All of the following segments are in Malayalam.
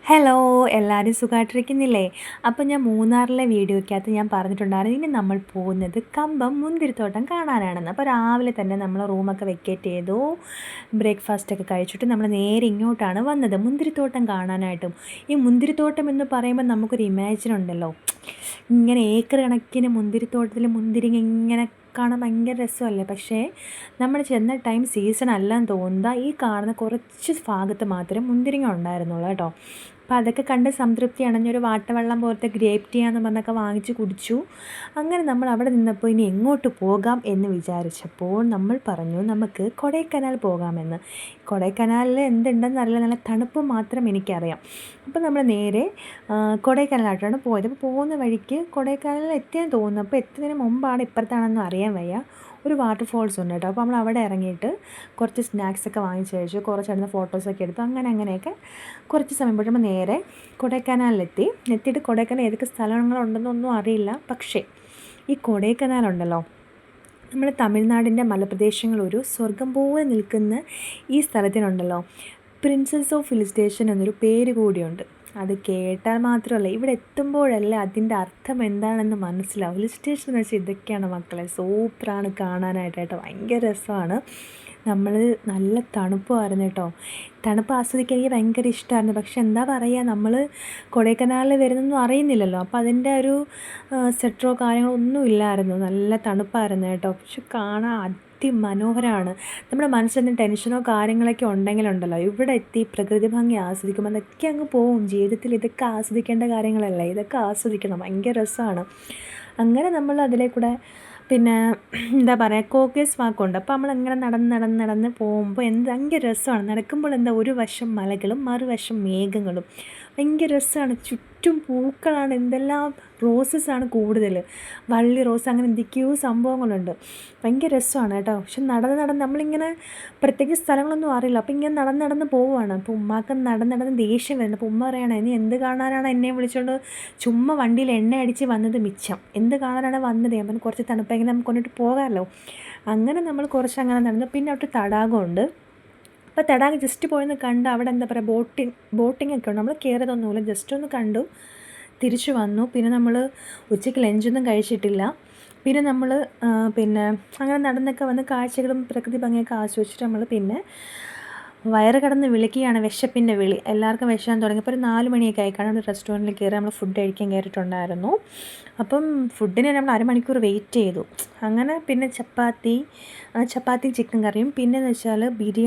ഹലോ, എല്ലാവരും സുഖമായിട്ടിരിക്കുന്നില്ലേ? അപ്പോൾ ഞാൻ മൂന്നാറിലെ വീഡിയോയ്ക്കകത്ത് ഞാൻ പറഞ്ഞിട്ടുണ്ടായിരുന്നു ഇനി നമ്മൾ പോകുന്നത് കമ്പം മുന്തിരിത്തോട്ടം കാണാനാണെന്ന്. അപ്പോൾ രാവിലെ തന്നെ നമ്മൾ റൂമൊക്കെ വെക്കേറ്റ് ചെയ്തു, ബ്രേക്ക്ഫാസ്റ്റൊക്കെ കഴിച്ചിട്ട് നമ്മൾ നേരെ ഇങ്ങോട്ടാണ് വന്നത് മുന്തിരിത്തോട്ടം കാണാനായിട്ടും. ഈ മുന്തിരിത്തോട്ടം എന്ന് പറയുമ്പോൾ നമുക്കൊരു ഇമാജിൻ ഉണ്ടല്ലോ, ഇങ്ങനെ ഏക്കർ കണക്കിന് മുന്തിരിത്തോട്ടത്തിൽ മുന്തിരിങ്ങ ഇങ്ങനെ കാണാൻ ഭയങ്കര രസമല്ലേ. പക്ഷേ നമ്മൾ ചെന്ന ടൈം സീസൺ അല്ലെന്ന് തോന്നുക. ഈ കാണുന്ന കുറച്ച് ഭാഗത്ത് മാത്രമേ മുന്തിരിങ്ങ ഉണ്ടായിരുന്നുള്ളൂ കേട്ടോ. അപ്പോൾ അതൊക്കെ കണ്ട് സംതൃപ്തിയാണ്. ഒരു വാട്ടവെള്ളം പോലത്തെ ഗ്രേപ്പ് ടീ ആണെന്ന് പറഞ്ഞൊക്കെ വാങ്ങിച്ച് കുടിച്ചു. അങ്ങനെ നമ്മൾ അവിടെ നിന്നപ്പോൾ ഇനി എങ്ങോട്ട് പോകാം എന്ന് വിചാരിച്ചപ്പോൾ നമ്മൾ പറഞ്ഞു നമുക്ക് കൊടൈക്കനാൽ പോകാമെന്ന്. കൊടൈക്കനാലിൽ എന്തുണ്ടെന്ന് അറിയില്ല, നല്ല തണുപ്പ് മാത്രം എനിക്കറിയാം. അപ്പോൾ നമ്മൾ നേരെ കൊടൈക്കനാലായിട്ടാണ് പോയത്. അപ്പോൾ പോകുന്ന വഴിക്ക് കൊടൈക്കനാലിൽ എത്തിയാൻ തോന്നുന്നു. അപ്പോൾ എത്തുന്നതിന് മുമ്പാണ് ഇപ്പുറത്താണെന്ന് അറിയാൻ വയ്യ, ഒരു വാട്ടർഫോൾസ് ഉണ്ട് കേട്ടോ. അപ്പോൾ നമ്മൾ അവിടെ ഇറങ്ങിയിട്ട് കുറച്ച് സ്നാക്സൊക്കെ വാങ്ങിച്ച് കഴിച്ചു, കുറച്ച് ഫോട്ടോസൊക്കെ എടുത്തു. അങ്ങനെയൊക്കെ കുറച്ച് സമയം പോയിട്ട് നമ്മൾ നേരെ എത്തിയിട്ട് കൊടൈക്കനാൽ ഏതൊക്കെ സ്ഥലങ്ങളുണ്ടെന്നൊന്നും അറിയില്ല. പക്ഷേ ഈ കൊടൈക്കനാലുണ്ടല്ലോ, നമ്മൾ തമിഴ്നാടിൻ്റെ മലപ്രദേശങ്ങൾ ഒരു സ്വർഗം പോലെ നിൽക്കുന്ന ഈ സ്ഥലത്തിനുണ്ടല്ലോ പ്രിൻസസ് ഓഫ് ഹിൽ സ്റ്റേഷൻ എന്നൊരു പേര് കൂടിയുണ്ട്. അത് കേട്ടാൽ മാത്രമല്ല, ഇവിടെ എത്തുമ്പോഴല്ല അതിൻ്റെ അർത്ഥം എന്താണെന്ന് മനസ്സിലാവും. ഹിൽ സ്റ്റേഷൻ എന്ന് വെച്ചാൽ ഇതൊക്കെയാണ് മക്കളെ. സൂപ്പറാണ് കാണാനായിട്ട്, ഭയങ്കര രസമാണ്. നമ്മൾ നല്ല തണുപ്പുമായിരുന്നു കേട്ടോ. തണുപ്പ് ആസ്വദിക്കാൻ എനിക്ക് ഭയങ്കര ഇഷ്ടമായിരുന്നു. പക്ഷെ എന്താ പറയുക, നമ്മൾ കൊടൈക്കനാലിൽ വരുന്നൊന്നും അറിയുന്നില്ലല്ലോ. അപ്പോൾ അതിൻ്റെ ഒരു സെറ്ററോ കാര്യങ്ങളോ ഒന്നും ഇല്ലായിരുന്നു. നല്ല തണുപ്പായിരുന്നു കേട്ടോ. പക്ഷെ കാണാൻ അതിമനോഹരമാണ്. നമ്മുടെ മനസ്സിൽ ടെൻഷനോ കാര്യങ്ങളൊക്കെ ഉണ്ടെങ്കിലുണ്ടല്ലോ, ഇവിടെ എത്തി പ്രകൃതി ഭംഗി ആസ്വദിക്കുമ്പോൾ അതൊക്കെ അങ്ങ് പോവും. ജീവിതത്തിൽ ഇതൊക്കെ ആസ്വദിക്കേണ്ട കാര്യങ്ങളല്ലേ, ഇതൊക്കെ ആസ്വദിക്കണം, ഭയങ്കര രസമാണ്. അങ്ങനെ നമ്മൾ അതിലെ കൂടെ പിന്നെ എന്താ പറയുക, കോക്കേസ് വാക്കുണ്ട്. അപ്പോൾ നമ്മളങ്ങനെ നടന്ന് പോകുമ്പോൾ ഭയങ്കര രസമാണ്. നടക്കുമ്പോൾ ഒരു വശം മലകളും മറുവശം മേഘങ്ങളും, ഭയങ്കര രസമാണ്. ചുറ്റും പൂക്കളാണ്, എന്തെല്ലാം റോസസാണ് കൂടുതൽ, വള്ളി റോസ്, അങ്ങനെ എന്തൊക്കെയോ സംഭവങ്ങളുണ്ട്. ഭയങ്കര രസമാണ് കേട്ടോ. പക്ഷെ നടന്ന് നമ്മളിങ്ങനെ പ്രത്യേകിച്ച് സ്ഥലങ്ങളൊന്നും അറിയില്ല. അപ്പോൾ ഇങ്ങനെ നടന്ന് പോവുകയാണ്. അപ്പോൾ ഉമ്മാക്ക് നടന്ന് ദേഷ്യം വരുന്നു. അപ്പോൾ ഉമ്മ പറയണം, ഇനി എന്ത് കാണാനാണ് എന്നെ വിളിച്ചുകൊണ്ട് ചുമ്മാ വണ്ടിയിൽ എണ്ണ അടിച്ച് വന്നത് മിച്ചം, എന്ത് കാണാനാണ് വന്നത്? ഞാൻ കുറച്ച് തണുപ്പെങ്കിൽ നമുക്ക് കൊണ്ടിട്ട് പോകാമല്ലോ. അങ്ങനെ നമ്മൾ കുറച്ച് അങ്ങനെ നടന്നു. പിന്നെ അവിടെ തടാകമുണ്ട്. അപ്പോൾ തടാകം ജസ്റ്റ് പോയെന്ന് കണ്ട് അവിടെ എന്താ പറയുക, ബോട്ടിംഗ് ഒക്കെ ഉണ്ട്. നമ്മൾ കയറിയതൊന്നുമില്ല, ജസ്റ്റ് ഒന്ന് കണ്ടു തിരിച്ചു വന്നു. പിന്നെ നമ്മൾ ഉച്ചയ്ക്ക് ലഞ്ചൊന്നും കഴിച്ചിട്ടില്ല. പിന്നെ നമ്മൾ അങ്ങനെ നടന്നൊക്കെ വന്ന് കാഴ്ചകളും പ്രകൃതി ഭംഗിയൊക്കെ ആസ്വദിച്ചിട്ട് നമ്മൾ പിന്നെ വയറ് കടന്ന് വിളിക്കുകയാണ്, വിശപ്പിൻ്റെ വിളി. എല്ലാവർക്കും വിശക്കാൻ തുടങ്ങിയപ്പോൾ ഒരു 4 മണിയൊക്കെ ആയിക്കാണ് ഒരു റെസ്റ്റോറൻറ്റിൽ കയറി നമ്മൾ ഫുഡ് കഴിക്കാൻ കയറിയിട്ടുണ്ടായിരുന്നു. അപ്പം ഫുഡിന് നമ്മൾ അരമണിക്കൂർ വെയിറ്റ് ചെയ്തു. അങ്ങനെ പിന്നെ ചപ്പാത്തി ചിക്കൻ കറിയും, പിന്നെയെന്ന് വെച്ചാൽ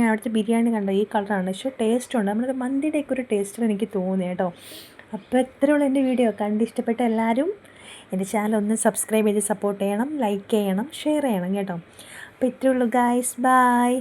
അവിടുത്തെ ബിരിയാണി കണ്ടോ, ഈ കളറാണ്. പക്ഷേ ടേസ്റ്റുണ്ട്, നമ്മുടെ മന്തിയുടെയൊക്കെ ഒരു ടേസ്റ്റ് എനിക്ക് തോന്നി കേട്ടോ. അപ്പോൾ ഇത്രയുള്ള എൻ്റെ വീഡിയോ കണ്ട് ഇഷ്ടപ്പെട്ട എല്ലാവരും എൻ്റെ ചാനൽ ഒന്ന് സബ്സ്ക്രൈബ് ചെയ്ത് സപ്പോർട്ട് ചെയ്യണം, ലൈക്ക് ചെയ്യണം, ഷെയർ ചെയ്യണം കേട്ടോ. അപ്പോൾ ഇത്രയുള്ളൂ ഗായ്സ്, ബൈ.